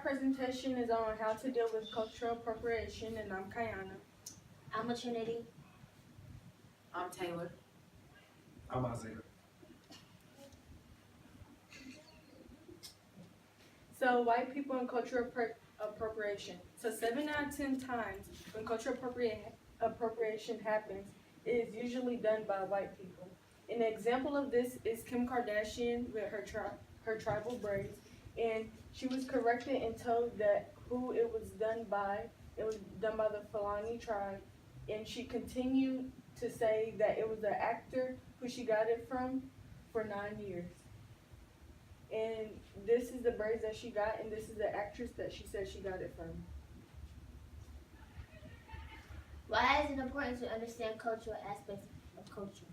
presentation is on how to deal with cultural appropriation, and I'm Kayana. I'm a Trinity. I'm Taylor. I'm Isaiah. So, white people and cultural appropriation. So, 7 out of 10 times when cultural appropriation happens, it is usually done by white people. An example of this is Kim Kardashian with her tribal braids, and she was corrected and told that who it was done by. It was done by the Fulani tribe, and she continued to say that it was the actor who she got it from for 9 years. And this is the braids that she got, and this is the actress that she said she got it from. Why is it important to understand cultural aspects of culture?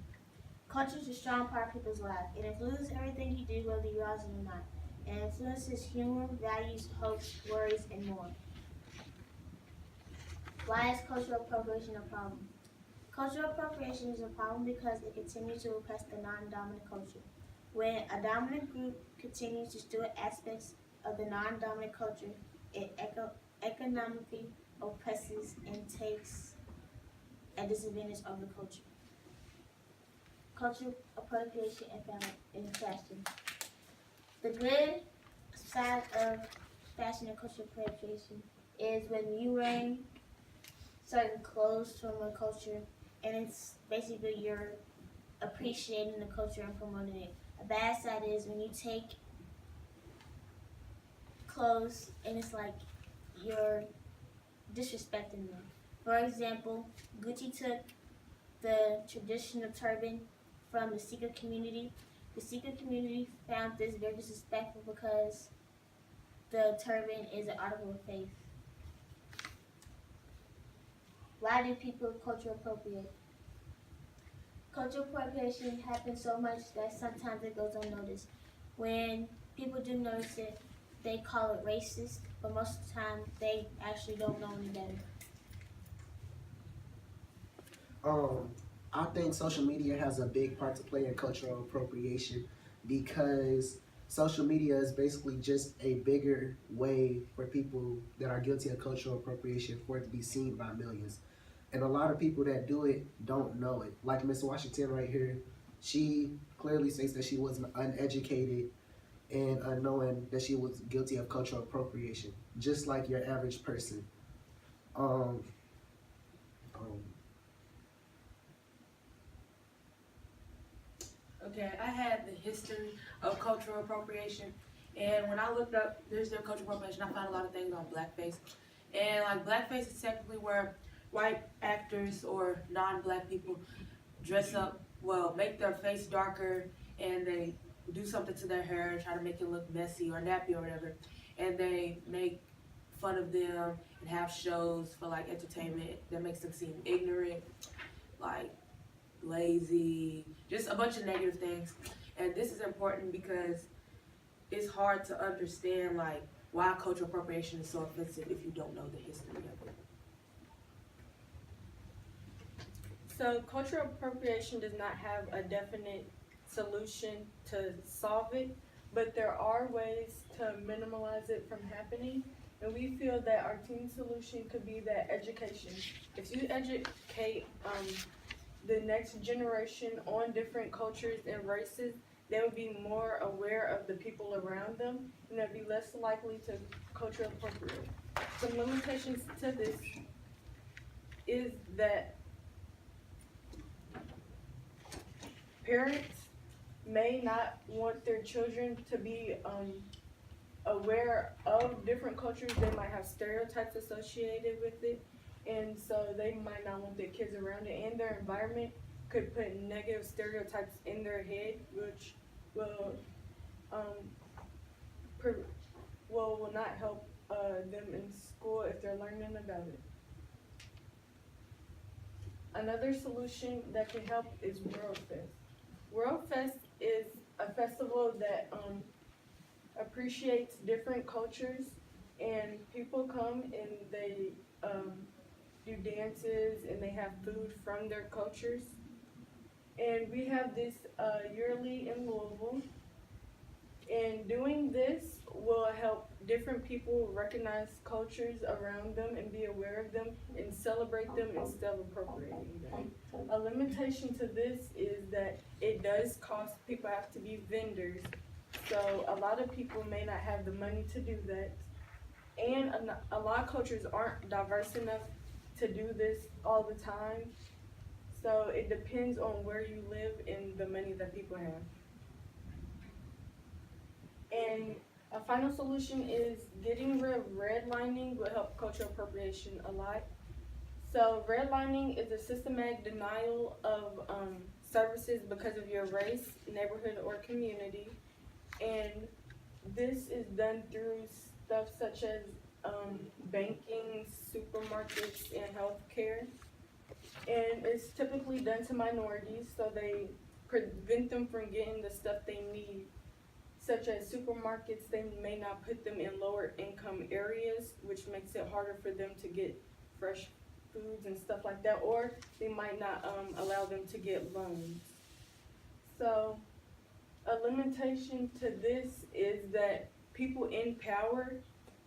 Culture is a strong part of people's lives. It influences everything you do, whether you realize it or not. It influences humor, values, hopes, worries, and more. Why is cultural appropriation a problem? Cultural appropriation is a problem because it continues to oppress the non-dominant culture. When a dominant group continues to steal aspects of the non-dominant culture, it economically oppresses and takes a disadvantage of the culture. Cultural appropriation in fashion. The good side of fashion and cultural appropriation is when you wearing certain clothes from a culture, and it's basically you're appreciating the culture and promoting it. A bad side is when you take clothes and it's like you're disrespecting them. For example, Gucci took the traditional turban from the Sikh community. The Sikh community found this very disrespectful because the turban is an article of faith. Why do people cultural appropriate? Cultural appropriation happens so much that sometimes it goes unnoticed. When people do notice it, they call it racist, but most of the time they actually don't know any better. I think social media has a big part to play in cultural appropriation because social media is basically just a bigger way for people that are guilty of cultural appropriation for it to be seen by millions. And a lot of people that do it don't know it. Like Miss Washington right here, she clearly states that she was uneducated and unknowing that she was guilty of cultural appropriation, just like your average person. Um, um, Okay, I had the history of cultural appropriation, and when I looked up the history of cultural appropriation, I found a lot of things on blackface. And like blackface is technically where white actors or non-black people dress up, well, make their face darker, and they do something to their hair, try to make it look messy or nappy or whatever, and they make fun of them and have shows for like entertainment that makes them seem ignorant, like lazy, just a bunch of negative things. And this is important because it's hard to understand like why cultural appropriation is so offensive if you don't know the history of it. So, cultural appropriation does not have a definite solution to solve it, but there are ways to minimize it from happening. And we feel that our team solution could be that education. If you educate the next generation on different cultures and races, they would be more aware of the people around them, and they'd be less likely to culturally appropriate. Some limitations to this is that parents may not want their children to be aware of different cultures. They might have stereotypes associated with it, and so they might not want their kids around it, and their environment could put negative stereotypes in their head, which will will not help them in school if they're learning about it. Another solution that can help is World Fest. World Fest is a festival that appreciates different cultures, and people come and they do dances and they have food from their cultures. And we have this yearly in Louisville, And doing this will help different people recognize cultures around them and be aware of them and celebrate them instead of appropriating them. A limitation to this is that it does cost people have to be vendors. So a lot of people may not have the money to do that. And a lot of cultures aren't diverse enough to do this all the time. So it depends on where you live and the money that people have. And a final solution is getting rid of redlining will help cultural appropriation a lot. So redlining is a systematic denial of services because of your race, neighborhood, or community. And this is done through stuff such as banking, supermarkets, and healthcare. And it's typically done to minorities, so they prevent them from getting the stuff they need, such as supermarkets. They may not put them in lower income areas, which makes it harder for them to get fresh foods and stuff like that, or they might not allow them to get loans. So a limitation to this is that people in power,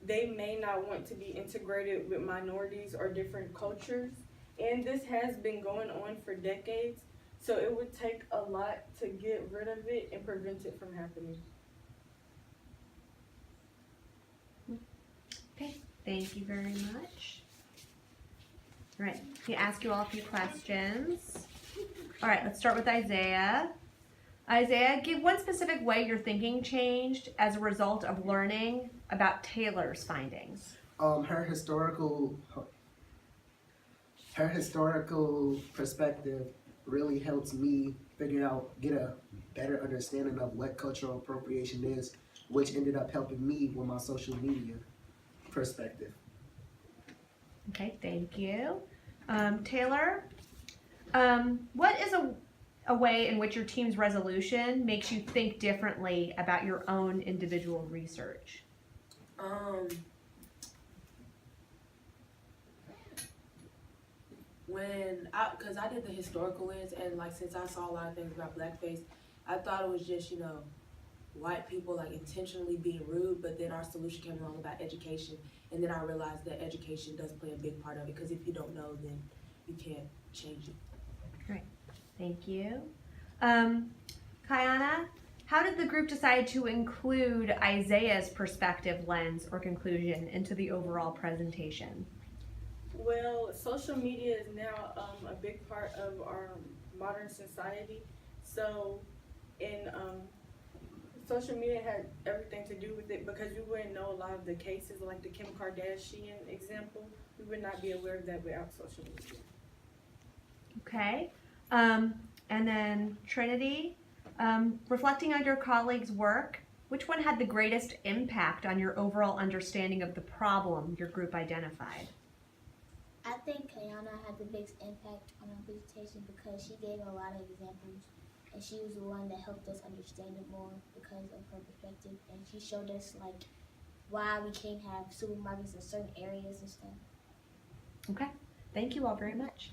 they may not want to be integrated with minorities or different cultures. And this has been going on for decades, so it would take a lot to get rid of it and prevent it from happening. Okay, thank you very much. All right, I'm gonna ask you all a few questions. All right, let's start with Isaiah. Isaiah, give one specific way your thinking changed as a result of learning about Taylor's findings. Her historical perspective really helps me get a better understanding of what cultural appropriation is, which ended up helping me with my social media perspective. Okay, thank you. Taylor, what is a way in which your team's resolution makes you think differently about your own individual research? Cause I did the historical lens, and like since I saw a lot of things about blackface, I thought it was just white people like intentionally being rude. But then our solution came along about education, and then I realized that education does play a big part of it. Because if you don't know, then you can't change it. Great, thank you. Kayana, how did the group decide to include Isaiah's perspective, lens, or conclusion into the overall presentation? Well, social media is now a big part of our modern society. So, social media had everything to do with it because we wouldn't know a lot of the cases, like the Kim Kardashian example. We would not be aware of that without social media. Okay, and then Trinity, reflecting on your colleagues' work, which one had the greatest impact on your overall understanding of the problem your group identified? I think Kayana had the biggest impact on our presentation because she gave a lot of examples, and she was the one that helped us understand it more because of her perspective, and she showed us like why we can't have supermarkets in certain areas and stuff. Okay, thank you all very much.